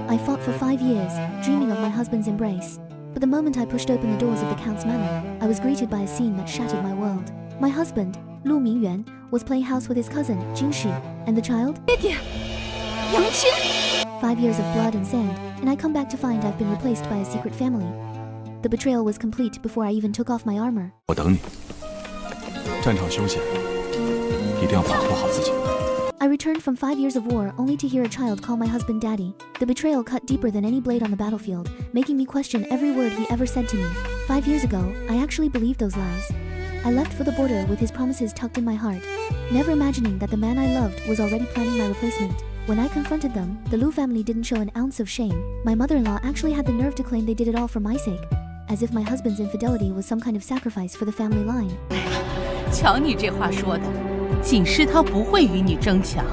I fought for 5 years, dreaming of my husband's embrace. But the moment I pushed open the doors of the Count's manor, I was greeted by a scene that shattered my world. My husband, Lu Mingyuan, was playing house with his cousin, Jinshi, and the child? 5 years of blood and sand, and I come back to find I've been replaced by a secret family. The betrayal was complete before I even took off my armor. 我等你。战场休闲，一定要保护好自己。 I returned from 5 years of war only to hear a child call my husband daddy. The betrayal cut deeper than any blade on the battlefield, making me question every word he ever said to me. 5 years ago, I actually believed those lies. I left for the border with his promises tucked in my heart, never imagining that the man I loved was already planning my replacement. When I confronted them, the Lu family didn't show an ounce of shame. My mother-in-law actually had the nerve to claim they did it all for my sake, as if my husband's infidelity was some kind of sacrifice for the family line. 瞧你这话说的，锦诗他不会与你争抢，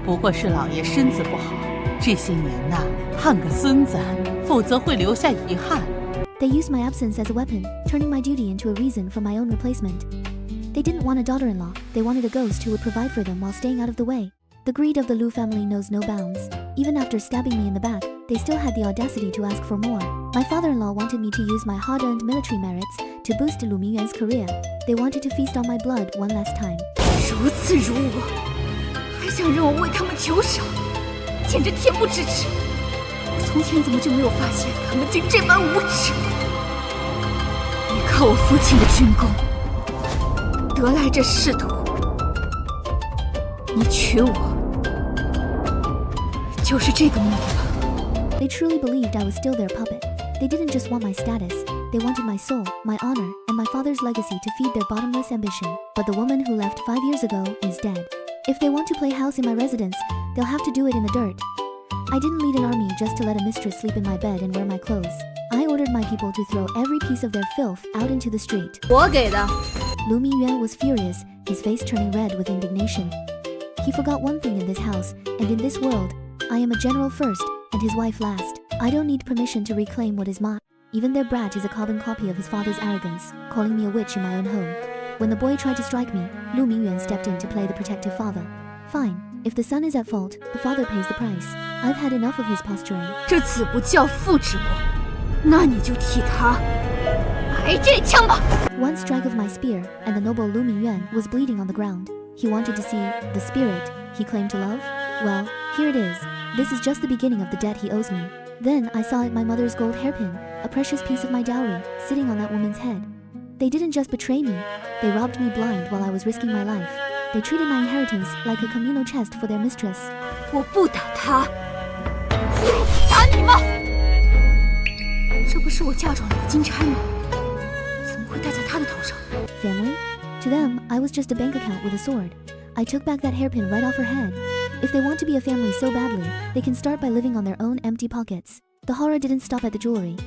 不过是老爷身子不好，这些年呐，汉个孙子，否则会留下遗憾。 They used my absence as a weapon, turning my duty into a reason for my own replacement. They didn't want a daughter-in-law, they wanted a ghost who would provide for them while staying out of the way. The greed of the Lu family knows no bounds. Even after stabbing me in the back, they still had the audacity to ask for more. My father-in-law wanted me to use my hard-earned military merits to boost Lu Mingyuan's career. They wanted to feast on my blood one last time. 如此如我，还想让我为他们求赏，简直恬不知耻！我从前怎么就没有发现他们竟这般无耻？依靠我父亲的军功，得来这仕途，你娶我，就是这个目的吧？ They truly believed I was still their puppet. They didn't just want my status, they wanted my soul, my honor, and my father's legacy to feed their bottomless ambition. But the woman who left 5 years ago is dead. If they want to play house in my residence, they'll have to do it in the dirt. I didn't lead an army just to let a mistress sleep in my bed and wear my clothes. I ordered my people to throw every piece of their filth out into the street. 我给的。 Lu Mingyuan was furious, his face turning red with indignation. He forgot one thing in this house, and in this world, I am a general first, and his wife last. I don't need permission to reclaim what is mine. Even their brat is a carbon copy of his father's arrogance, calling me a witch in my own home. When the boy tried to strike me, Lu Mingyuan stepped in to play the protective father. Fine, if the son is at fault, the father pays the price. I've had enough of his posturing. 这子不教父之过，那你就替他挨这枪吧。 One strike of my spear, and the noble Lu Mingyuan was bleeding on the ground. He wanted to see the spirit he claimed to love. Well, here it is. This is just the beginning of the debt he owes me. Then I saw my mother's gold hairpin, a precious piece of my dowry, sitting on that woman's head. They didn't just betray me, they robbed me blind while I was risking my life. They treated my inheritance like a communal chest for their mistress. 我不打他，打你吗？这不是我嫁妆里的金钗吗？怎么会戴在他的头上？ Family? To them, I was just a bank account with a sword. I took back that hairpin right off her head. If they want to be a family so badly, they can start by living on their own empty pockets. The horror didn't stop at the jewelry.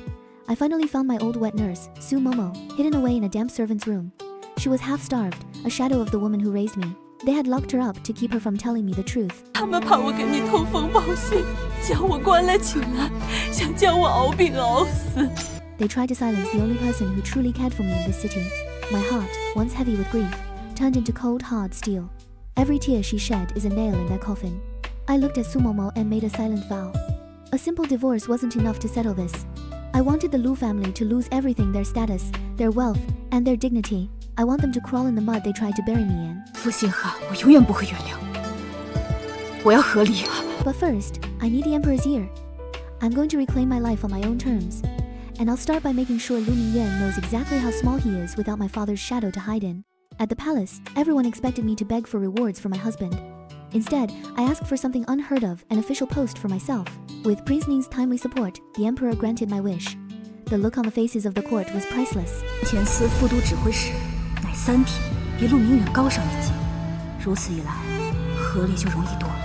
I finally found my old wet nurse, Su Momo, hidden away in a damp servant's room. She was half-starved, a shadow of the woman who raised me. They had locked her up to keep her from telling me the truth. 他们怕我跟你通风报信，将我关了起来，想将我熬病熬死。 They tried to silence the only person who truly cared for me in this city. My heart, once heavy with grief, turned into cold, hard steel. Every tear she shed is a nail in their coffin. I looked at Sumomo and made a silent vow. A simple divorce wasn't enough to settle this. I wanted the Lu family to lose everything, their status, their wealth, and their dignity. I want them to crawl in the mud they tried to bury me in. 负心汉，我永远不会原谅。我要和离。 But first, I need the Emperor's ear. I'm going to reclaim my life on my own terms. And I'll start by making sure Lu Mingyuan knows exactly how small he is without my father's shadow to hide in. At the palace, everyone expected me to beg for rewards for my husband. Instead, I asked for something unheard of, an official post for myself. With Prince Ning's timely support, the Emperor granted my wish. The look on the faces of the court was priceless. 前司副都指挥使乃3品，比陆明远高上一级。如此一来，和离就容易多了。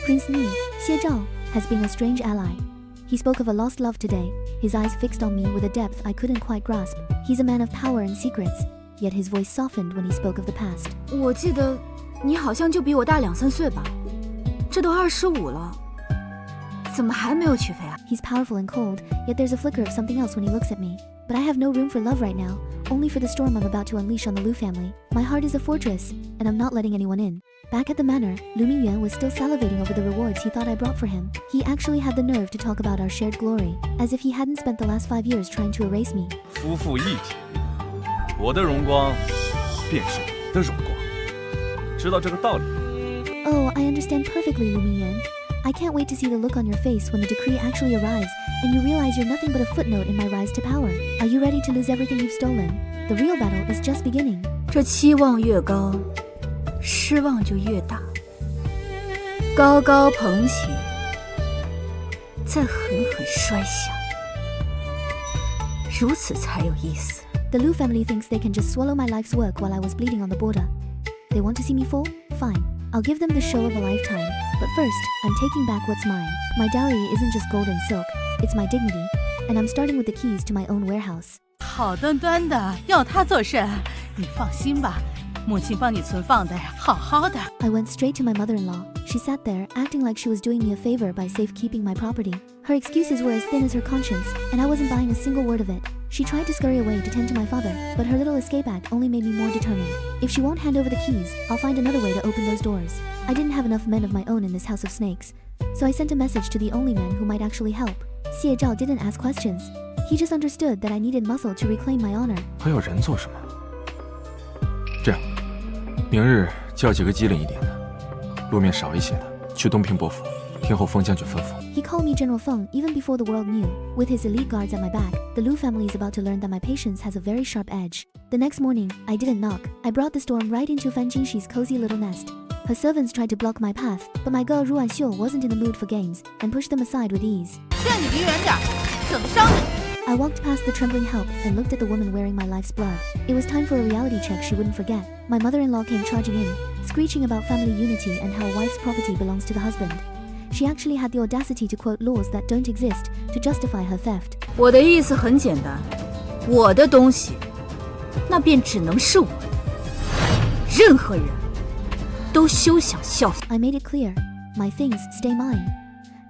Prince Ning, Xie Zhao, has been a strange ally. He spoke of a lost love today, his eyes fixed on me with a depth I couldn't quite grasp. He's a man of power and secrets, yet his voice softened when he spoke of the past. 我记得你好像就比我大2、3岁吧？这都25了，怎么还没有娶妃啊？ He's powerful and cold, yet there's a flicker of something else when he looks at me. But I have no room for love right now. only for the storm I'm about to unleash on the Lu family. My heart is a fortress, and I'm not letting anyone in. Back at the manor, Lu Mingyuan was still salivating over the rewards he thought I brought for him. He actually had the nerve to talk about our shared glory, as if he hadn't spent the last 5 years trying to erase me. 夫妇一体，我的荣光便是你的荣光，知道这个道理。 Oh, I understand perfectly, Lu Mingyuan. I can't wait to see the look on your face when the decree actually arrives, and you realize you're nothing but a footnote in my rise to power. Are you ready to lose everything you've stolen? The real battle is just beginning. 这期望越高，失望就越大。高高捧起，再狠狠摔下，如此才有意思。 The Lu family thinks they can just swallow my life's work while I was bleeding on the border. They want to see me fall? Fine. I'll give them the show of a lifetime. But first, I'm taking back what's mine. My dowry isn't just gold and silk, it's my dignity. And I'm starting with the keys to my own warehouse. 好端端的要他做甚？你放心吧，母亲帮你存放的好好的。 I went straight to my mother-in-law. She sat there, acting like she was doing me a favor by safekeeping my property. Her excuses were as thin as her conscience, and I wasn't buying a single word of it. She tried to scurry away to tend to my father, but her little escape act only made me more determined. If she won't hand over the keys, I'll find another way to open those doors. I didn't have enough men of my own in this house of snakes, so I sent a message to the only man who might actually help. Xie Zhao didn't ask questions. He just understood that I needed muscle to reclaim my honor. 还要人做什么？这样，明日叫几个机灵一点的，路面少一些的，去东平伯府，听候风将军吩咐。 He called me General Feng even before the world knew. With his elite guards at my back, the Lu family is about to learn that my patience has a very sharp edge. The next morning, I didn't knock. I brought the storm right into Feng Jinyue's cozy little nest. Her servants tried to block my path, but my girl Ruanxiu wasn't in the mood for games and pushed them aside with ease. 劝你离远点，省得伤你。 I walked past the trembling help and looked at the woman wearing my life's blood. It was time for a reality check she wouldn't forget. My mother-in-law came charging in, screeching about family unity and how a wife's property belongs to the husband. She actually had the audacity to quote laws that don't exist to justify her theft. 我的意思很简单，我的东西，那便只能是我的。任何人都休想效仿。 I made it clear, my things stay mine.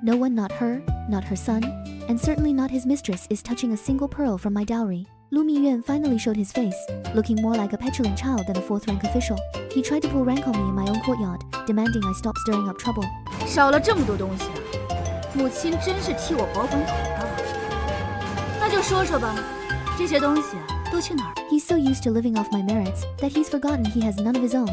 No one, not her, not her son, and certainly not his mistress, is touching a single pearl from my dowry. Lu Mingyuan finally showed his face, looking more like a petulant child than a fourth-rank official. He tried to pull rank on me in my own courtyard, demanding I stop stirring up trouble. 少了这么多东西啊，母亲真是替我保管妥当。那就说说吧，这些东西都去哪儿？ He's so used to living off my merits that he's forgotten he has none of his own.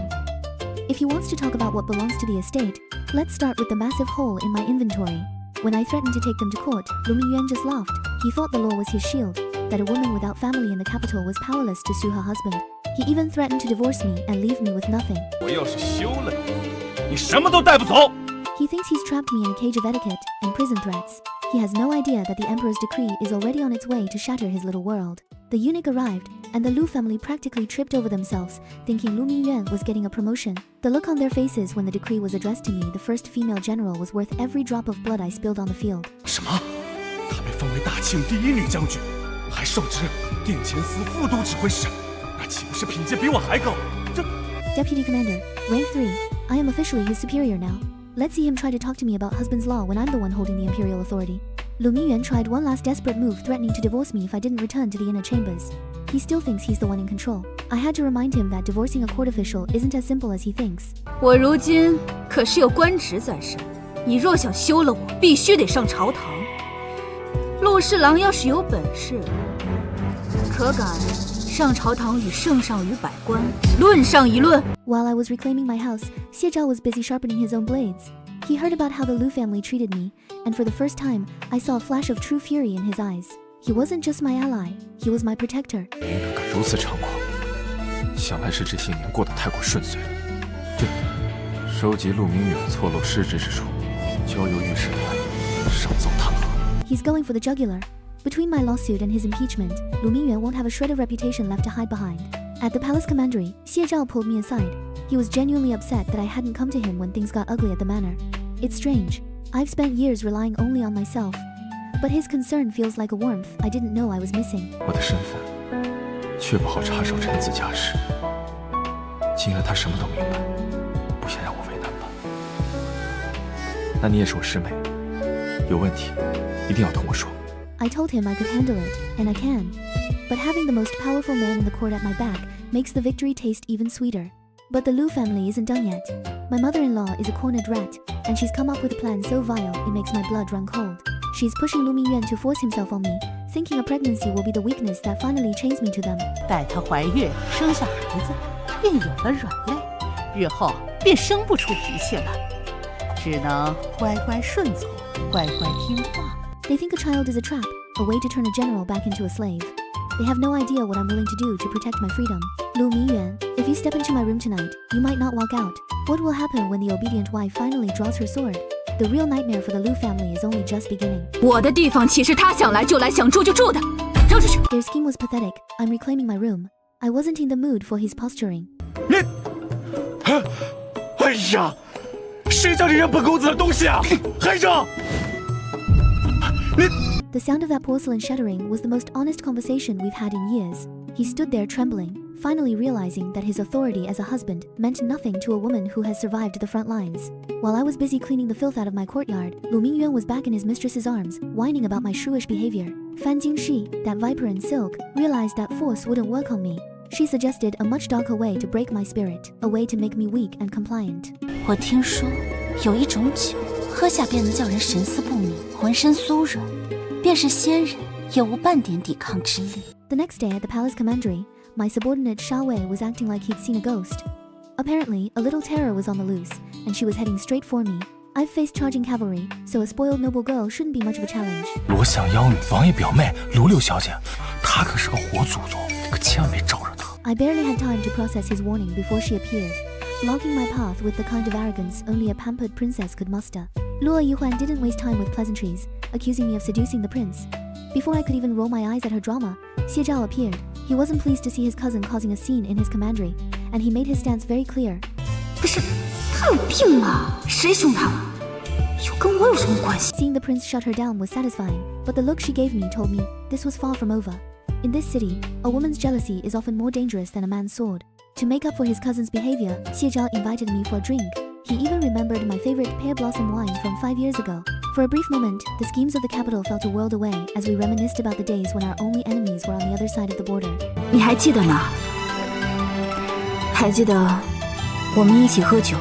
If he wants to talk about what belongs to the estate, let's start with the massive hole in my inventory. When I threatened to take them to court, Lu Mingyuan just laughed. He thought the law was his shield, that a woman without family in the capital was powerless to sue her husband. He even threatened to divorce me and leave me with nothing. 我要是休了你，你什么都带不走。 He thinks he's trapped me in a cage of etiquette and prison threats. He has no idea that the emperor's decree is already on its way to shatter his little world. The eunuch arrived, and the Lu family practically tripped over themselves, thinking Lu Mingyuan was getting a promotion. The look on their faces when the decree was addressed to me, the first female general, was worth every drop of blood I spilled on the field. 什么？她被封为大庆第一女将军，还受职定前司副都指挥使，那岂不是品阶比我还高？这 Deputy Commander, rank 3. I am officially his superior now. Let's see him try to talk to me about husband's law when I'm the one holding the imperial authority. Lu Mingyuan tried one last desperate move, threatening to divorce me if I didn't return to the inner chambers. He still thinks he's the one in control. I had to remind him that divorcing a court official isn't as simple as he thinks. 我如今可是有官职在身，你若想休了我，必须得上朝堂。陆侍郎要是有本事，可敢上朝堂与圣上与百官论上一论？ While I was reclaiming my house, Xie Zhao was busy sharpening his own blades. He heard about how the Lu family treated me, and for the first time, I saw a flash of true fury in his eyes. He wasn't just my ally, he was my protector. 明人敢如此猖狂，想来是这些年过得太过顺遂了。对，收集陆明远错漏失职之处，交由御史台上奏弹劾。 He's going for the jugular. Between my lawsuit and his impeachment, Lu Mingyuan won't have a shred of reputation left to hide behind. At the palace commandery, Xie Zhao pulled me aside. He was genuinely upset that I hadn't come to him when things got ugly at the manor. It's strange. I've spent years relying only on myself, but his concern feels like a warmth I didn't know I was missing. 我的身份却不好插手臣子家事，今儿他什么都明白，不想让我为难吧？那你也是我师妹，有问题一定要同我说。 I told him I could handle it, and I can. but having the most powerful man in the court at my back makes the victory taste even sweeter. But the Lu family isn't done yet. My mother-in-law is a cornered rat, and she's come up with a plan so vile it makes my blood run cold. She's pushing Lu Mingyuan to force himself on me, thinking a pregnancy will be the weakness that finally chains me to them. 待她怀孕生下孩子，便有了软肋，日后便生不出脾气了，只能乖乖顺从，乖乖听话。They think a child is a trap, a way to turn a general back into a slave. They have no idea what I'm willing to do to protect my freedom. Lu Mingyuan, if you step into my room tonight, you might not walk out. What will happen when the obedient wife finally draws her sword? The real nightmare for the Lu family is only just beginning. 我的地方岂是他想来就来、想住就住的？扔出去！ Their scheme was pathetic. I'm reclaiming my room. I wasn't in the mood for his posturing. 你，哎呀，谁叫你扔本公子的东西啊！还扔！你。 The sound of that porcelain shattering was the most honest conversation we've had in years. He stood there trembling, finally realizing that his authority as a husband meant nothing to a woman who has survived the front lines. While I was busy cleaning the filth out of my courtyard, Lu Mingyuan was back in his mistress's arms, whining about my shrewish behavior. Feng Jinyue, that viper in silk, realized that force wouldn't work on me. She suggested a much darker way to break my spirit, a way to make me weak and compliant. 我听说有一种酒，喝下便能叫人神思不宁，浑身酥软。 便是仙人，也无半点抵抗之力。 The next day at the palace commandery, my subordinate Xie Zhao was acting like he'd seen a ghost. Apparently, a little terror was on the loose, and she was heading straight for me. I've faced charging cavalry, so a spoiled noble girl shouldn't be much of a challenge. 罗想妖女王爷表妹卢六小姐，她可是个活祖宗，可千万别招惹她。 I barely had time to process his warning before she appeared, blocking my path with the kind of arrogance only a pampered princess could muster. Luo Yuhuan didn't waste time with pleasantries, accusing me of seducing the prince. Before I could even roll my eyes at her drama, Xie Zhao appeared. He wasn't pleased to see his cousin causing a scene in his commandery, and he made his stance very clear. 不是，他有病啊！谁凶他了？又跟我有什么关系？ Seeing the prince shut her down was satisfying, but the look she gave me told me this was far from over. In this city, a woman's jealousy is often more dangerous than a man's sword. To make up for his cousin's behavior, Xie Zhao invited me for a drink. He even remembered my favorite pear blossom wine from 5 years ago. For a brief moment, the schemes of the capital felt a world away as we reminisced about the days when our only enemies were on the other side of the border. 你还记得吗？还记得我们一起喝酒，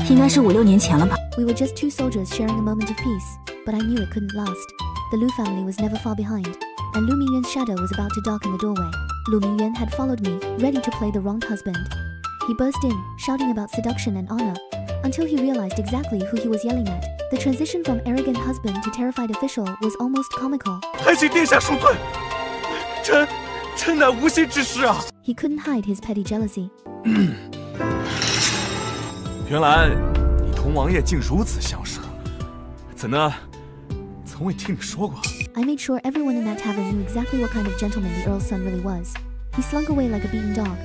应该是5、6年前了吧？ We were just two soldiers sharing a moment of peace, but I knew it couldn't last. The Lu family was never far behind, and Lu Mingyuan's shadow was about to darken the doorway. Lu Mingyuan had followed me, ready to play the wronged husband. He burst in, shouting about seduction and honor, until he realized exactly who he was yelling at. The transition from arrogant husband to terrified official was almost comical. 还请殿下恕罪，臣乃无心之失啊！ He couldn't hide his petty jealousy. 原来你同王爷竟如此相识，怎的从未听你说过？ I made sure everyone in that tavern knew exactly what kind of gentleman the Earl's son really was. He slunk away like a beaten dog,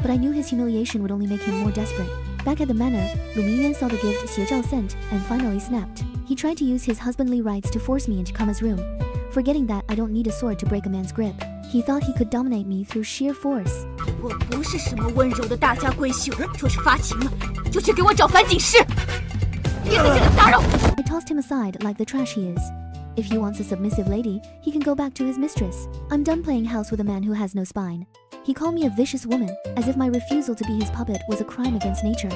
but I knew his humiliation would only make him more desperate. Back at the manor, Lu Mingyuan saw the gift Xie Zhao sent and finally snapped. He tried to use his husbandly rights to force me into Karma's room, forgetting that I don't need a sword to break a man's grip. He thought he could dominate me through sheer force. 我不是什么温柔的大家闺秀，若是发情了，就去给我找樊锦诗，别在这里打扰我。 I tossed him aside like the trash he is. If he wants a submissive lady, he can go back to his mistress. I'm done playing house with a man who has no spine. He called me a vicious woman, as if my refusal to be his puppet was a crime against nature.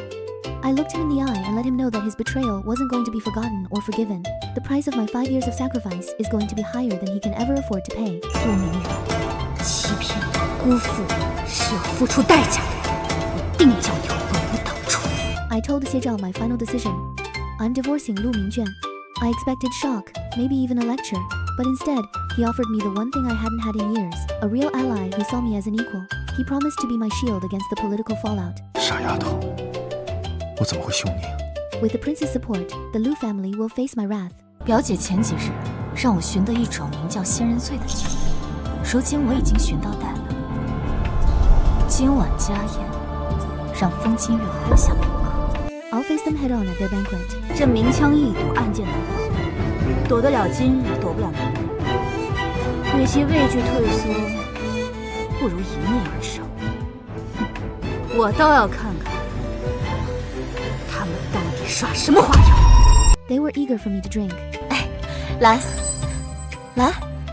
I looked him in the eye and let him know that his betrayal wasn't going to be forgotten or forgiven. The price of my 5 years of sacrifice is going to be higher than he can ever afford to pay. 陆明远，欺骗、辜负是要付出代价的，我定叫你悔不当初。 I told Xie Zhao my final decision. I'm divorcing Lu Mingyuan. I expected shock, maybe even a lecture, but instead, he offered me the one thing I hadn't had in years, a real ally who saw me as an equal. He promised to be my shield against the political fallout. 傻丫头，我怎么会凶你？ With the prince's support, the Lu family will face my wrath. 表姐前几日让我寻得一种名叫仙人醉的酒，如今我已经寻到带了。今晚家宴，让风金月喝下片刻。 I'll face them head on at their banquet. 这明枪易躲，暗箭难防，躲得了今日，躲不了明日。与其畏惧退缩，不如迎面而上。我倒要看看他们到底耍什么花样。 They were eager for me to drink. 来，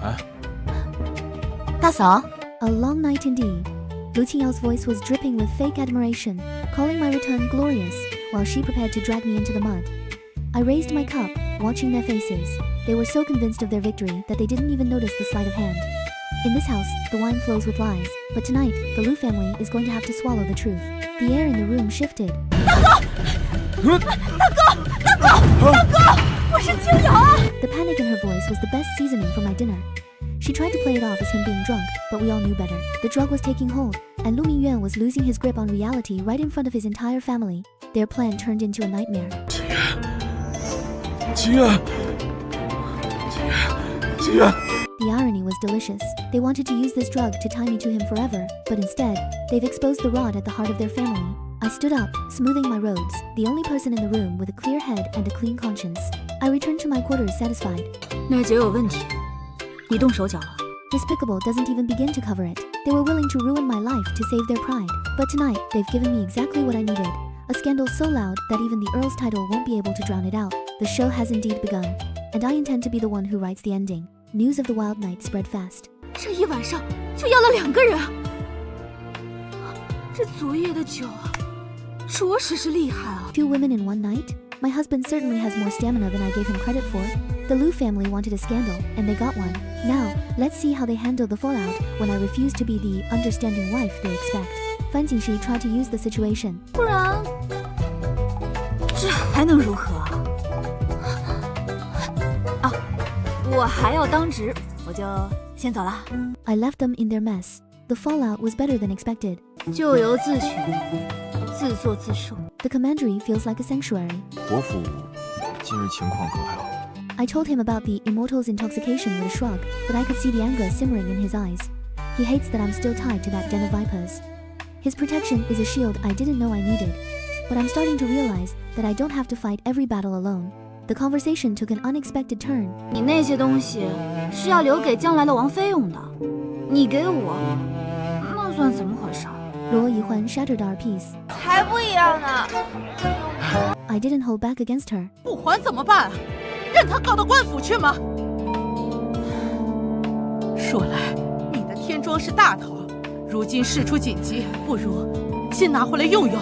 哎，大嫂， A long night indeed. Lu Qingyao's voice was dripping with fake admiration, calling my return glorious, while she prepared to drag me into the mud. I raised my cup, watching their faces. They were so convinced of their victory that they didn't even notice the sleight of hand. In this house, the wine flows with lies, but tonight, the Lu family is going to have to swallow the truth. The air in the room shifted. 我是清瑶啊！ The panic in her voice was the best seasoning for my dinner. She tried to play it off as him being drunk, but we all knew better. The drug was taking hold, and Lu Mingyuan was losing his grip on reality right in front of his entire family. Their plan turned into a nightmare. 秦月， The irony was delicious. They wanted to use this drug to tie me to him forever, but instead, they've exposed the rot at the heart of their family. I stood up, smoothing my robes, the only person in the room with a clear head and a clean conscience. I returned to my quarters satisfied. 那酒有问题，你动手脚了。 Despicable doesn't even begin to cover it. They were willing to ruin my life to save their pride. But tonight, they've given me exactly what I needed. A scandal so loud that even the Earl's title won't be able to drown it out. The show has indeed begun, and I intend to be the one who writes the ending. News of the wild night spread fast. 这一晚上就要了2个人啊！这昨夜的酒啊，着实是厉害啊！ 2 women in 1 night? My husband certainly has more stamina than I gave him credit for. The Lu family wanted a scandal, and they got one. Now, let's see how they handle the fallout when I refuse to be the understanding wife they expect. Feng Jinyue tried to use the situation. 不然，这还能如何啊？啊，我还要当值，我就先走了。 I left them in their mess. The fallout was better than expected. 咎由自取，自作自受。 The commandery feels like a sanctuary. 伯父今日情况可还好？ I told him about the immortal's intoxication with a shrug, but I could see the anger simmering in his eyes. He hates that I'm still tied to that den of vipers. His protection is a shield I didn't know I needed, but I'm starting to realize that I don't have to fight every battle alone. The conversation took an unexpected turn. 你那些东西是要留给将来的王妃用的，你给我，那算怎么回事？ Luo Yuhuan shattered our peace. 才不一样呢！ I didn't hold back against her. 不还怎么办啊？任他告到官府去吗？说来，你的天庄是大头，如今事出紧急，不如先拿回来用用。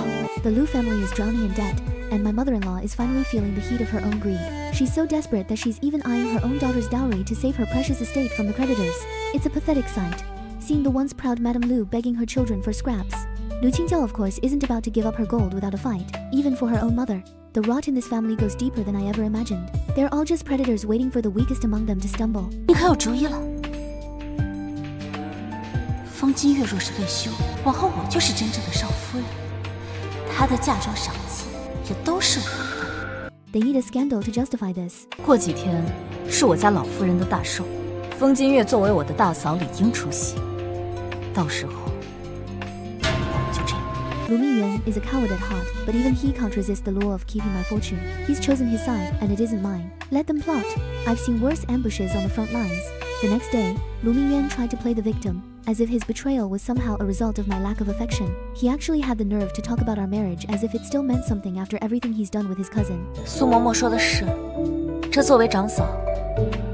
The Lu family is drowning in debt, and my mother-in-law is finally feeling the heat of her own greed. She's so desperate that she's even eyeing her own daughter's dowry to save her precious estate from the creditors. It's a pathetic sight, seeing the once proud Madame Lu begging her children for scraps. Lu Qingjiao, of course, isn't about to give up her gold without a fight, even for her own mother. The rot in this family goes deeper than I ever imagined. They're all just predators waiting for the weakest among them to stumble. 你可有主意了？风金月若是被休，往后我就是真正的少夫人，她的嫁妆赏赐也都是我的。 They need a scandal to justify this. 过几天是我家老夫人的大寿，风金月作为我的大嫂理应出席，到时候我们就这样。 Lu Mingyuan is a coward at heart, but even he can't resist the lure of keeping my fortune. He's chosen his side, and it isn't mine. Let them plot. I've seen worse ambushes on the front lines. The next day, Lu Mingyuan tried to play the victim, as if his betrayal was somehow a result of my lack of affection. He actually had the nerve to talk about our marriage as if it still meant something after everything he's done with his cousin. 苏嬷嬷说的是，这作为长嫂，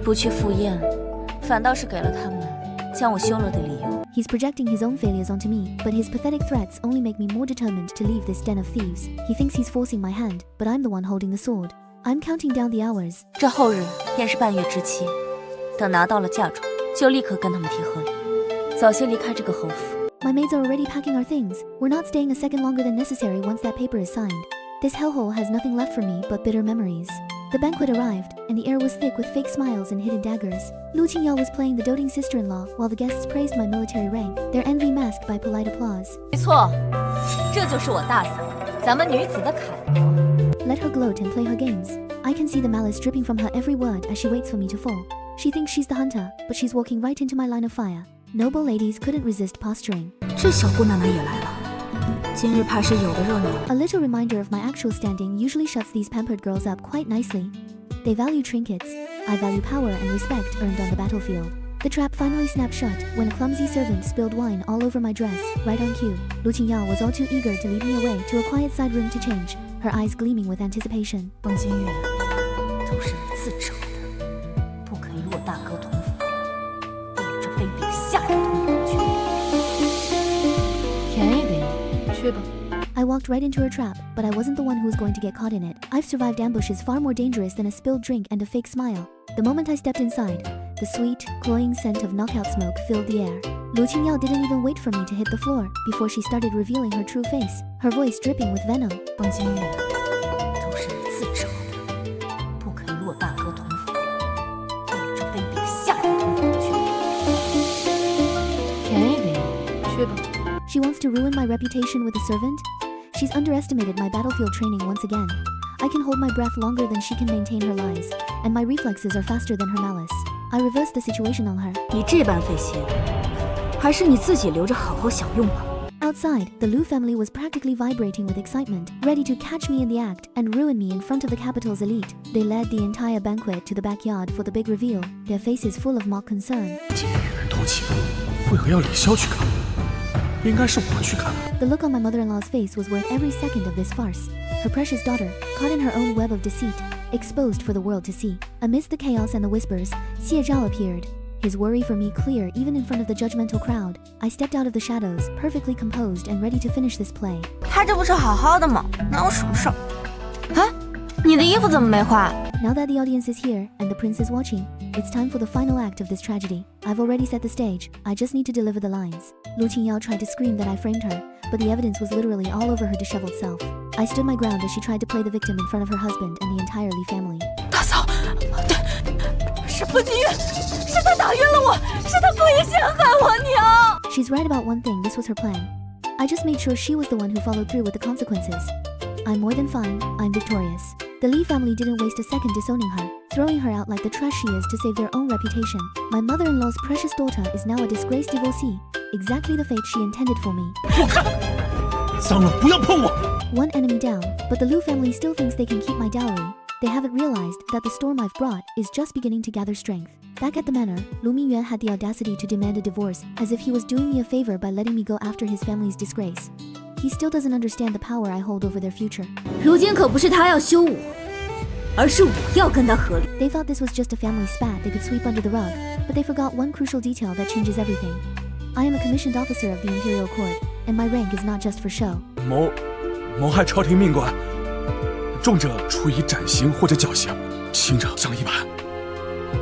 不去赴宴，反倒是给了他们将我休了的理由。 He's projecting his own failures onto me, but his pathetic threats only make me more determined to leave this den of thieves. He thinks he's forcing my hand, but I'm the one holding the sword. I'm counting down the hours. 这后日便是半月之期，等拿到了嫁妆，就立刻跟他们提和离，早些离开这个侯府。 My maids are already packing our things. We're not staying a second longer than necessary once that paper is signed. This hellhole has nothing left for me but bitter memories. The banquet arrived, and the air was thick with fake smiles and hidden daggers. Lu Qingyao was playing the doting sister-in-law, while the guests praised my military rank, their envy masked by polite applause. 没错，这就是我大嫂，咱们女子的楷模。 Let her gloat and play her games. I can see the malice dripping from her every word as she waits for me to fall. She thinks she's the hunter, but she's walking right into my line of fire. Noble ladies couldn't resist posturing. 这小姑奶奶也来了，今日怕是有的热闹。 A little reminder of my actual standing usually shuts these pampered girls up quite nicely. They value trinkets. I value power and respect earned on the battlefield. The trap finally snapped shut when a clumsy servant spilled wine all over my dress, right on cue. Lu Qingyao was all too eager to lead me away to a quiet side room to change, her eyes gleaming with anticipation. 风金月，都是你自找的，不肯与我大哥同房，背着卑鄙的下人同房去。去吧。 I walked right into her trap, but I wasn't the one who was going to get caught in it. I've survived ambushes far more dangerous than a spilled drink and a fake smile. The moment I stepped inside, the sweet, cloying scent of knockout smoke filled the air. Lu Qingyao didn't even wait for me to hit the floor before she started revealing her true face, her voice dripping with venom. 风金月都是你自找的，不肯与我大哥同房，为了这卑鄙的下人同房去。便宜给你，去吧。 She wants to ruin my reputation with a servant? She's underestimated my battlefield training once again. I can hold my breath longer than she can maintain her lies, and my reflexes are faster than her malice. I reversed the situation on her. 你这般费心，还是你自己留着好好享用吧。 Outside, the Lu family was practically vibrating with excitement, ready to catch me in the act and ruin me in front of the capital's elite. They led the entire banquet to the backyard for the big reveal, their faces full of mock concern. 今天与人偷情，为何要李潇去看？应该是我去看。 The look on my mother-in-law's face was worth every second of this farce. Her precious daughter, caught in her own web of deceit, exposed for the world to see. Amidst the chaos and the whispers, Xie Zhao appeared. His worry for me clear even in front of the judgmental crowd. I stepped out of the shadows, perfectly composed and ready to finish this play. 他这不是好好的吗？哪有什么事儿？啊，你的衣服怎么没换？ Now that the audience is here and the prince is watching, it's time for the final act of this tragedy. I've already set the stage. I just need to deliver the lines. Lu Qingyao tried to scream that I framed her, but the evidence was literally all over her disheveled self. I stood my ground as she tried to play the victim in front of her husband and the entire Li family. 大嫂，是风金月，是他打晕了我，是他故意陷害我娘。 She's right about one thing, this was her plan. I just made sure she was the one who followed through with the consequences. I'm more than fine, I'm victorious. The Li family didn't waste a second disowning her, throwing her out like the trash she is to save their own reputation. My mother-in-law's precious daughter is now a disgraced divorcee, exactly the fate she intended for me. 不看，脏了不要碰我。 One enemy down, but the Lu family still thinks they can keep my dowry. They haven't realized that the storm I've brought is just beginning to gather strength. Back at the manor, Lu Mingyuan had the audacity to demand a divorce, as if he was doing me a favor by letting me go after his family's disgrace. He still doesn't understand the power I hold over their future. 如今可不是他要休我，而是我要跟他和离。 They thought this was just a family spat they could sweep under the rug, but they forgot one crucial detail that changes everything. I am a commissioned officer of the imperial court, and my rank is not just for show. 谋害朝廷命官，重者处以斩刑或者绞刑，轻者杖一板，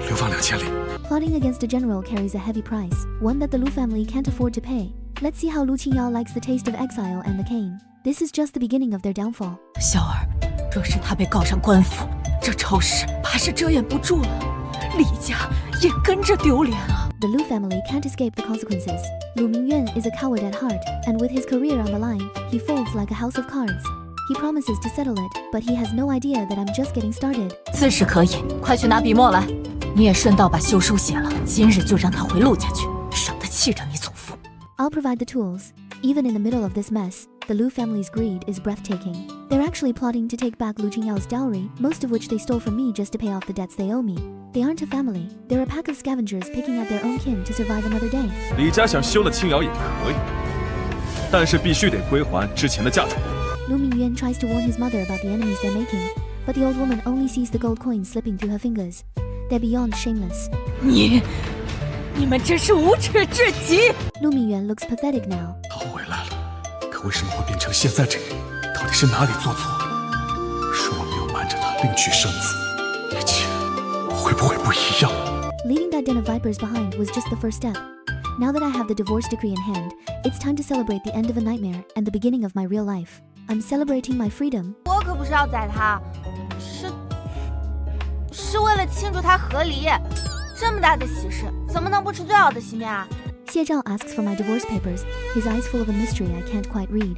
流放2000里。 Plotting against a general carries a heavy price, one that the Lu family can't afford to pay. Let's see how Lu Qingyao likes the taste of exile and the cane. This is just the beginning of their downfall. 小儿，若是他被告上官府，这朝氏怕是遮掩不住了，李家也跟着丢脸啊！ The Lu family can't escape the consequences. Lu Mingyuan is a coward at heart, and with his career on the line, he folds like a house of cards. He promises to settle it, but he has no idea that I'm just getting started. 自是可以，快去拿笔墨来。你也顺道把休书写了，今日就让他回陆家去，省得气着你祖父。 I'll provide the tools. Even in the middle of this mess, the Lu family's greed is breathtaking. They're actually plotting to take back Lu Qingyao's dowry, most of which they stole from me just to pay off the debts they owe me. They aren't a family. They're a pack of scavengers picking at their own kin to survive another day. 李家想休了青瑶也可以，但是必须得归还之前的嫁妆。 Lu Mingyuan tries to warn his mother about the enemies they're making, but the old woman only sees the gold coins slipping through her fingers. They're beyond shameless. 你们真是无耻至极！ Lu Mingyuan looks pathetic now. 他回来了，可为什么会变成现在这样？到底是哪里做错了？是我没有瞒着他另娶生子，一切会不会不一样？ Leaving that den of vipers behind was just the first step. Now that I have the divorce decree in hand, it's time to celebrate the end of a nightmare and the beginning of my real life. I'm celebrating my freedom. 我可不是要宰他，是为了庆祝他和离。这么大的喜事，怎么能不吃最好的席面啊？ Xie Zhao asks for my divorce papers, his eyes full of a mystery I can't quite read.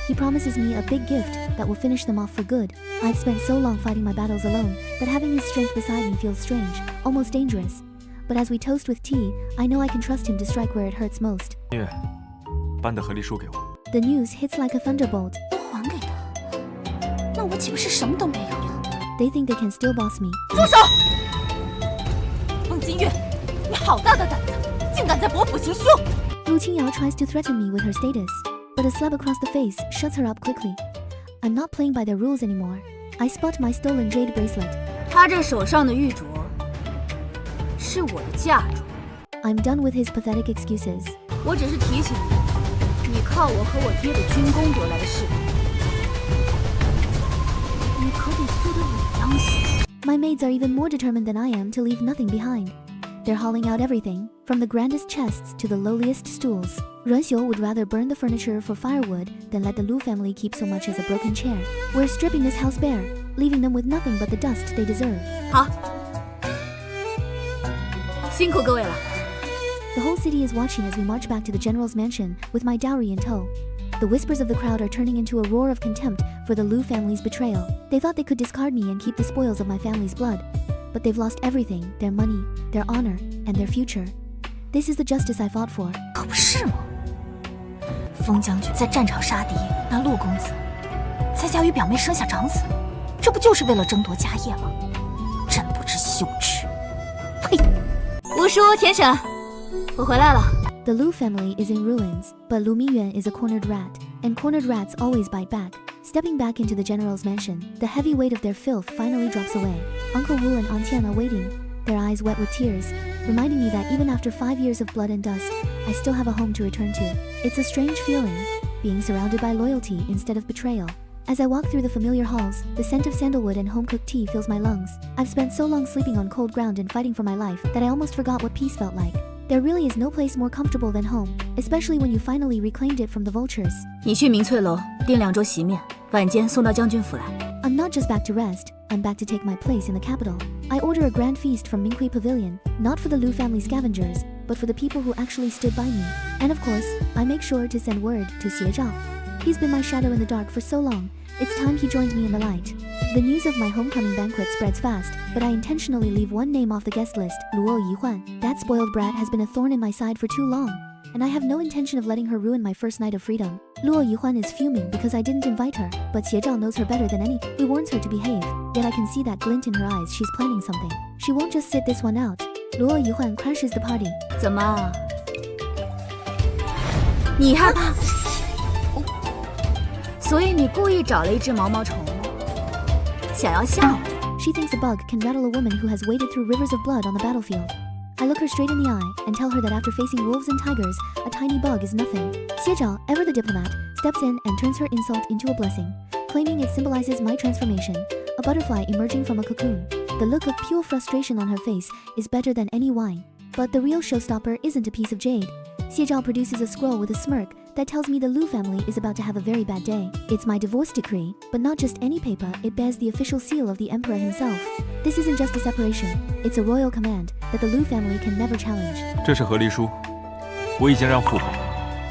He promises me a big gift that will finish them off for good. I've spent so long fighting my battles alone that having his strength beside me feels strange, almost dangerous. But as we toast with tea, I know I can trust him to strike where it hurts most. 音乐，搬的和离书给我。 The news hits like a thunderbolt. 都还给他，那我岂不是什么都没有了？ They think they can still boss me. 住手！风金月，你好大的胆子，竟敢在伯府行凶！ Lu Qingyao tries to threaten me with her status, but a slap across the face shuts her up quickly. I'm not playing by their rules anymore. I spot my stolen jade bracelet. 他这手上的玉镯是我的嫁妆。 I'm done with his pathetic excuses. 我只是提醒你，你靠靠我和我爹的军功得来的势力，你可得做得稳当些。My maids are even more determined than I am to leave nothing behind. They're hauling out everything, from the grandest chests to the lowliest stools. Ruanxiu would rather burn the furniture for firewood than let the Lu family keep so much as a broken chair. We're stripping this house bare, leaving them with nothing but the dust they deserve. 好，辛苦各位了。The whole city is watching as we march back to the general's mansion with my dowry in tow. The whispers of the crowd are turning into a roar of contempt for the Lu family's betrayal. They thought they could discard me and keep the spoils of my family's blood. But they've lost everything, their money, their honor, and their future. This is the justice I fought for. 可不是吗？风将军在战场杀敌，那陆公子在家与表妹生下长子，这不就是为了争夺家业吗？真不知羞耻！呸！吴叔、田婶，我回来了。The Lu family is in ruins, but Lu Mingyuan is a cornered rat, and cornered rats always bite back. Stepping back into the general's mansion, the heavy weight of their filth finally drops away. Uncle Wu and Aunt Tian are waiting, their eyes wet with tears, reminding me that even after 5 years of blood and dust, I still have a home to return to. It's a strange feeling, being surrounded by loyalty instead of betrayal. As I walk through the familiar halls, the scent of sandalwood and home-cooked tea fills my lungs. I've spent so long sleeping on cold ground and fighting for my life that I almost forgot what peace felt like. There really is no place more comfortable than home, especially when you finally reclaimed it from the vultures. 你去明翠楼订2桌席面，晚间送到将军府来。I'm not just back to rest, I'm back to take my place in the capital. I order a grand feast from Minghui Pavilion, not for the Lu family scavengers, but for the people who actually stood by me. And of course, I make sure to send word to Xie Zhao. He's been my shadow in the dark for so long, it's time he joined me in the light. The news of my homecoming banquet spreads fast, but I intentionally leave one name off the guest list, Luo Yihuan. That spoiled brat has been a thorn in my side for too long, and I have no intention of letting her ruin my first night of freedom. Luo Yihuan is fuming because I didn't invite her, but Xie Zhao knows her better than any. He warns her to behave, yet I can see that glint in her eyes. She's planning something. She won't just sit this one out. Luo Yihuan crashes the party. 怎么？你害怕？所以你故意找了一只毛毛虫，想要吓我？ She thinks a bug can rattle a woman who has waded through rivers of blood on the battlefield. I look her straight in the eye and tell her that after facing wolves and tigers, a tiny bug is nothing. Xie Zhao, ever the diplomat, steps in and turns her insult into a blessing, claiming it symbolizes my transformation, a butterfly emerging from a cocoon. The look of pure frustration on her face is better than any wine. But the real showstopper isn't a piece of jade. Xie Zhao produces a scroll with a smirk that tells me the Lu family is about to have a very bad day. It's my divorce decree, but not just any paper, it bears the official seal of the emperor himself. This isn't just a separation, it's a royal command that the Lu family can never challenge. 这是和离书，我已经让父皇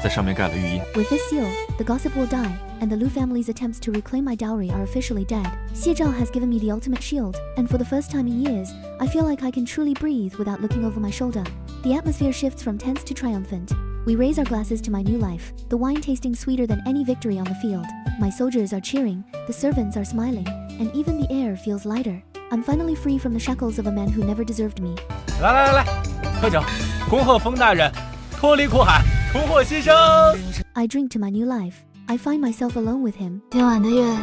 在上面盖了玉印。 With this seal, the gossip will die, and the Lu family's attempts to reclaim my dowry are officially dead. Xie Zhao has given me the ultimate shield, and for the first time in years, I feel like I can truly breathe without looking over my shoulder. The atmosphere shifts from tense to triumphant. We raise our glasses to my new life, the wine tasting sweeter than any victory on the field. My soldiers are cheering, the servants are smiling, and even the air feels lighter. I'm finally free from the shackles of a man who never deserved me. 来，喝酒，恭贺封大人脱离苦海，重获新生。 I drink to my new life. I find myself alone with him. 今晚的月亮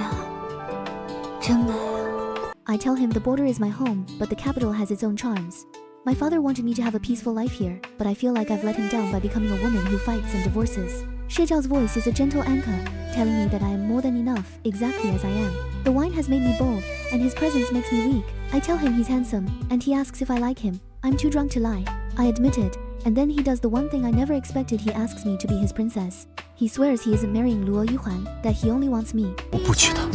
真美啊！ I tell him the border is my home, but the capital has its own charms. My father wanted me to have a peaceful life here, but I feel like I've let him down by becoming a woman who fights and divorces. Xie Zhao's voice is a gentle anchor, telling me that I am more than enough, exactly as I am. The wine has made me bold, and his presence makes me weak. I tell him he's handsome, and he asks if I like him. I'm too drunk to lie. I admit it, and then he does the one thing I never expected. He asks me to be his princess. He swears he isn't marrying Luo Yihuan, that he only wants me. 我不娶她，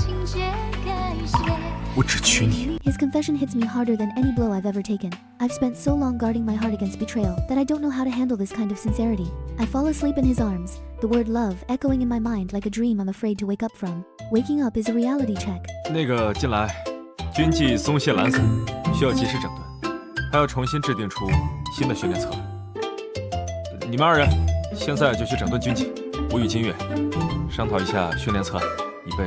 我只娶你。 His confession hits me harder than any blow I've ever taken. I've spent so long guarding my heart against betrayal that I don't know how to handle this kind of sincerity. I fall asleep in his arms, the word love echoing in my mind like a dream I'm afraid to wake up from. Waking up is a reality check. 那个进来，军纪松懈懒散，需要及时整顿，还要重新制定出新的训练策略。你们2人现在就去整顿军纪，我与金月商讨一下训练策案，以备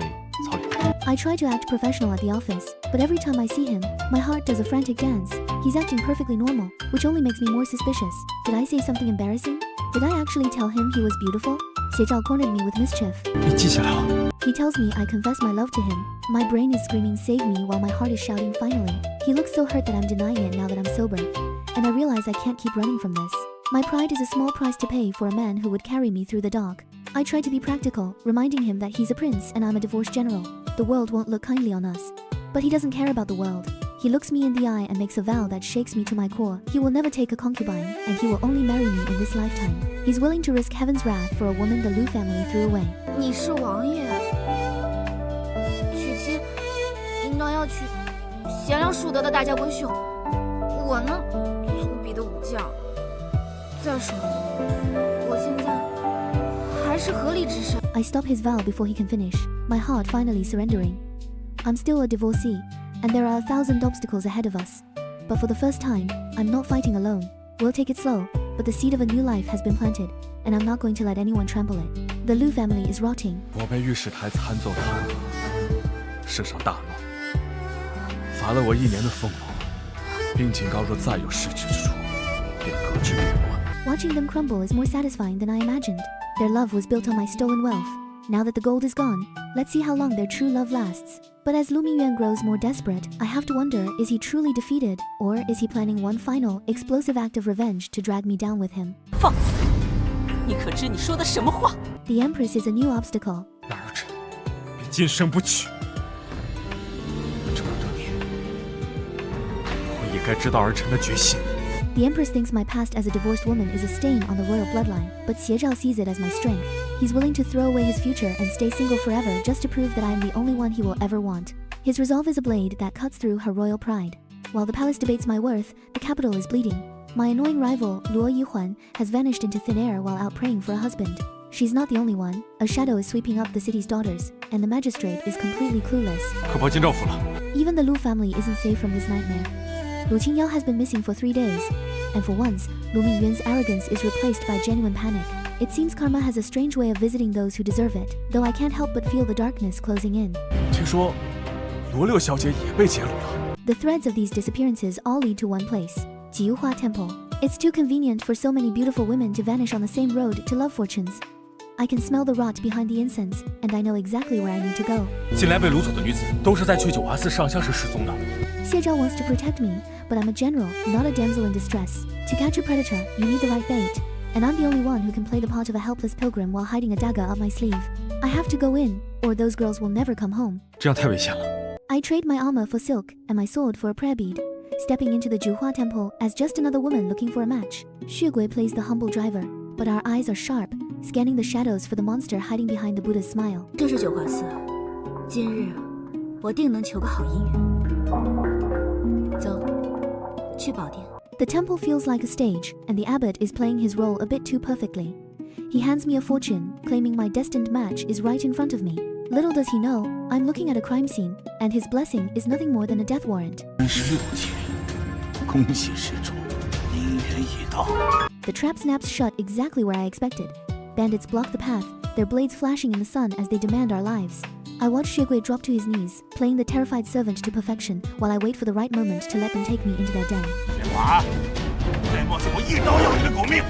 操练。 I try to act professional at the office, but every time I see him, my heart does a frantic dance. He's acting perfectly normal, which only makes me more suspicious. Did I say something embarrassing? Did I actually tell him he was beautiful? Xie Zhao cornered me with mischief. 你记下来了。 He tells me I confess my love to him. My brain is screaming save me while my heart is shouting finally. He looks so hurt that I'm denying it now that I'm sober. And I realize I can't keep running from this. My pride is a small price to pay for a man who would carry me through the dark. I try to be practical, reminding him that he's a prince and I'm a divorced general. The world won't look kindly on us. But he doesn't care about the world. He looks me in the eye and makes a vow that shakes me to my core. He will never take a concubine, and he will only marry me in this lifetime. He's willing to risk heaven's wrath for a woman the Lu family threw away. 你是王爷，娶妻应当要娶贤良淑德的大家闺秀。我呢，粗鄙的武将。再说，我现在还是合理之身。I stop his vow before he can finish, my heart finally surrendering. I'm still a divorcee, and there are 1,000 obstacles ahead of us. But for the first time, I'm not fighting alone. We'll take it slow, but the seed of a new life has been planted, and I'm not going to let anyone trample it. The Lu family is rotting. 我被御史台参奏弹劾，圣上大怒，罚了我1年的俸禄，并警告若再有失职之处，便革职免官。Watching them crumble is more satisfying than I imagined. Their love was built on my stolen wealth. Now that the gold is gone, let's see how long their true love lasts. But as Lu Mingyuan grows more desperate, I have to wonder, is he truly defeated, or is he planning one final, explosive act of revenge to drag me down with him? 放肆！你可知你说的什么话？ The Empress is a new obstacle. 然而臣便今生不娶。这么多年，我也该知道儿臣的决心。 The Empress thinks my past as a divorced woman is a stain on the royal bloodline, but Xie Zhao sees it as my strength. He's willing to throw away his future and stay single forever just to prove that I am the only one he will ever want. His resolve is a blade that cuts through her royal pride. While the palace debates my worth, the capital is bleeding. My annoying rival, Luo Yihuan, has vanished into thin air while out praying for a husband. She's not the only one. A shadow is sweeping up the city's daughters, and the magistrate is completely clueless. 可报京兆府了。 Even the Lu family isn't safe from this nightmare. Lu Qingyao has been missing for 3 days, and for once, Lu Mingyuan's arrogance is replaced by genuine panic. It seems karma has a strange way of visiting those who deserve it, though I can't help but feel the darkness closing in. 听说罗六小姐也被劫掳了。 The threads of these disappearances all lead to one place, Jiuhua Temple. It's too convenient for so many beautiful women to vanish on the same road to love fortunes. I can smell the rot behind the incense, and I know exactly where I need to go. 近来被掳走的女子都是在去九华寺上香时失踪的。 Xie Zhao wants to protect me, but I'm a general, not a damsel in distress. To catch a predator, you need the right bait, and I'm the only one who can play the part of a helpless pilgrim while hiding a dagger up my sleeve. I have to go in, or those girls will never come home. 这样太危险了。 I trade my armor for silk and my sword for a prayer bead, stepping into the Juhua temple as just another woman looking for a match. Xue plays the humble driver, but our eyes are sharp, scanning the shadows for the monster hiding behind the Buddha's smile. 这是九华寺，今日我定能求个好姻缘。走，去宝殿。 The temple feels like a stage, and the abbot is playing his role a bit too perfectly. He hands me a fortune, claiming my destined match is right in front of me. Little does he know, I'm looking at a crime scene, and his blessing is nothing more than a death warrant. 36天，恭喜施主，姻缘已到。 The trap snaps shut exactly where I expected. Bandits block the path, their blades flashing in the sun as they demand our lives. I watch Xie drop to his knees, playing the terrified servant to perfection, while I wait for the right moment to let them take me into their den. 别管，再莫是我一刀要你的狗命！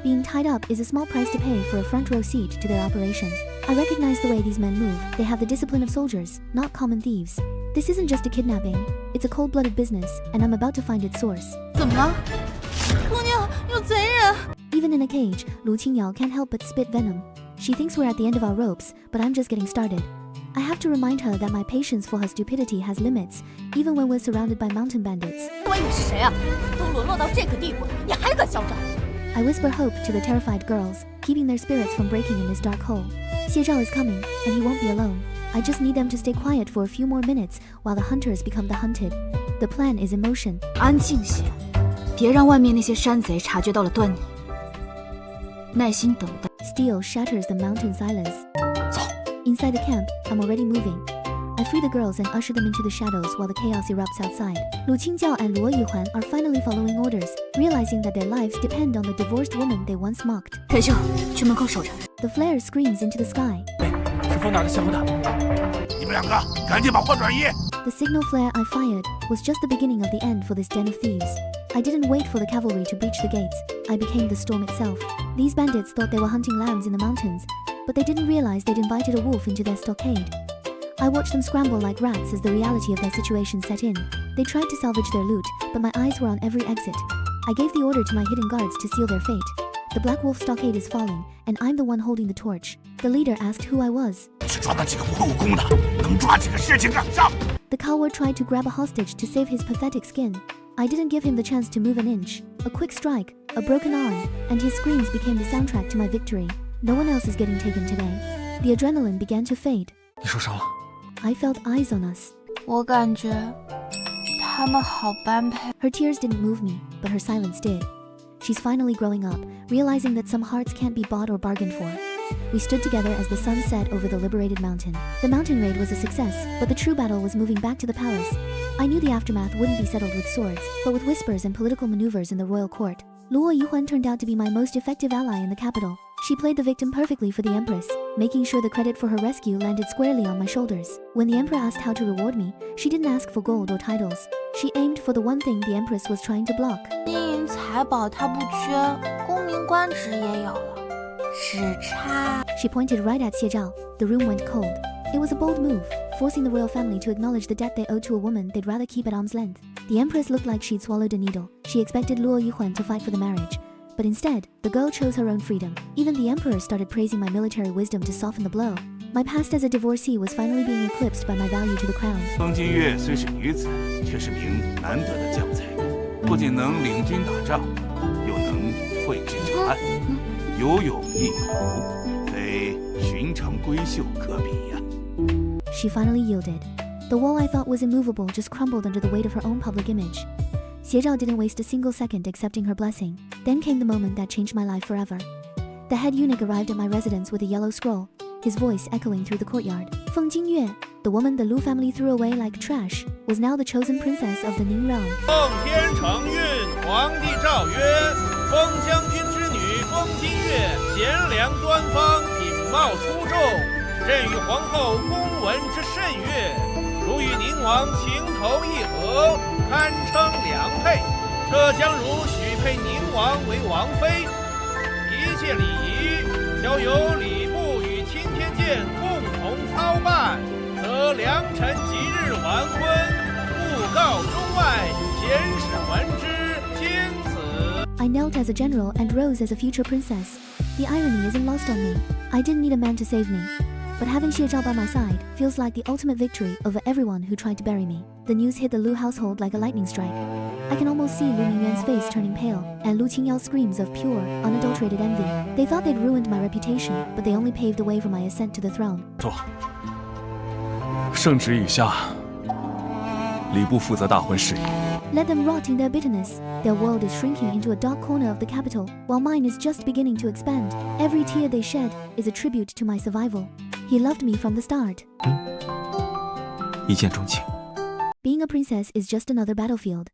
Being tied up is a small price to pay for a front row seat to their operation. I recognize the way these men move. They have the discipline of soldiers, not common thieves. This isn't just a kidnapping, it's a cold-blooded business, and I'm about to find its source. 怎么了？姑娘，有贼人！ Even in a cage, Lu Qingyao can't help but spit venom. She thinks we're at the end of our ropes, but I'm just getting started. I have to remind her that my patience for her stupidity has limits, even when we're surrounded by mountain bandits. 我你是谁啊？都沦落到这个地步，你还敢嚣张？ I whisper hope to the terrified girls, keeping their spirits from breaking in this dark hole. Xie Zhao is coming, and he won't be alone. I just need them to stay quiet for a few more minutes while the hunters become the hunted. The plan is in motion. 安静些，别让外面那些山贼察觉到了端倪。耐心等待。 Steel shatters the mountain silence. 走。 Inside the camp, I'm already moving. I free the girls and usher them into the shadows while the chaos erupts outside. Lu Qingjiao and Luo Yihuan are finally following orders, realizing that their lives depend on the divorced woman they once mocked. 铁秀，去门口守着。 The flare screams into the sky. 是风哪的小虎胆？你们两个赶紧把货转移！ The signal flare I fired was just the beginning of the end for this den of thieves. I didn't wait for the cavalry to breach the gates. I became the storm itself. These bandits thought they were hunting lambs in the mountains, but they didn't realize they'd invited a wolf into their stockade. I watched them scramble like rats as the reality of their situation set in. They tried to salvage their loot, but my eyes were on every exit. I gave the order to my hidden guards to seal their fate. The Black Wolf stockade is falling, and I'm the one holding the torch. The leader asked who I was. 去抓那几个不务工的，能抓几个事情干上。 The coward tried to grab a hostage to save his pathetic skin. I didn't give him the chance to move an inch. A quick strike, a broken arm, and his screams became the soundtrack to my victory. No one else is getting taken today. The adrenaline began to fade. 你受伤了？ I felt eyes on us. 我感觉他们好般配。 Her tears didn't move me, but her silence did. She's finally growing up, realizing that some hearts can't be bought or bargained for. We stood together as the sun set over the liberated mountain. The mountain raid was a success, but the true battle was moving back to the palace. I knew the aftermath wouldn't be settled with swords, but with whispers and political maneuvers in the royal court. Luo Yuhuan turned out to be my most effective ally in the capital. She played the victim perfectly for the empress, making sure the credit for her rescue landed squarely on my shoulders. When the emperor asked how to reward me, she didn't ask for gold or titles. She aimed for the one thing the empress was trying to block. 金银财宝她不缺，公民官职也有了，只差。 She pointed right at Xie Zhao. The room went cold. It was a bold move, forcing the royal family to acknowledge the debt they owed to a woman they'd rather keep at arm's length. The empress looked like she'd swallowed a needle. She expected Luo Yuhuan to fight for the marriage. But instead, the girl chose her own freedom. Even the emperor started praising my military wisdom to soften the blow. My past as a divorcee was finally being eclipsed by my value to the crown. 风金月虽是女子，却是名难得的将才，不仅能领军打仗，又能绘制查案，有勇亦武，非寻常闺秀可比呀。 She finally yielded. The wall I thought was immovable just crumbled under the weight of her own public image. Xie Zhao didn't waste a single second accepting her blessing. Then came the moment that changed my life forever. The head eunuch arrived at my residence with a yellow scroll, his voice echoing through the courtyard. Feng Jinyue, the woman the Lu family threw away like trash, was now the chosen princess of the Ning realm. 奉天承运，皇帝诏曰：封将军之女封金月，贤良端方，品貌出众，朕与皇后公闻之甚悦。如与宁王情投意合，堪称良配。这将如许配宁王为王妃，一切礼仪交由礼部与钦天监共同操办，则良辰吉日完婚，勿告中外，贤使闻之，经此。 I knelt as a general and rose as a future princess. The irony isn't lost on me. I didn't need a man to save me. But having Xie Zhao by my side feels like the ultimate victory over everyone who tried to bury me. The news hit the Lu household like a lightning strike. I can almost see Lu Mingyuan's face turning pale, and Lu Qingyao's screams of pure, unadulterated envy. They thought they'd ruined my reputation, but they only paved the way for my ascent to the throne. 坐。圣旨已下，礼部负责大婚事宜。 Let them rot in their bitterness. Their world is shrinking into a dark corner of the capital, while mine is just beginning to expand. Every tear they shed is a tribute to my survival. He loved me from the start. 一见钟情。 Being a princess is just another battlefield.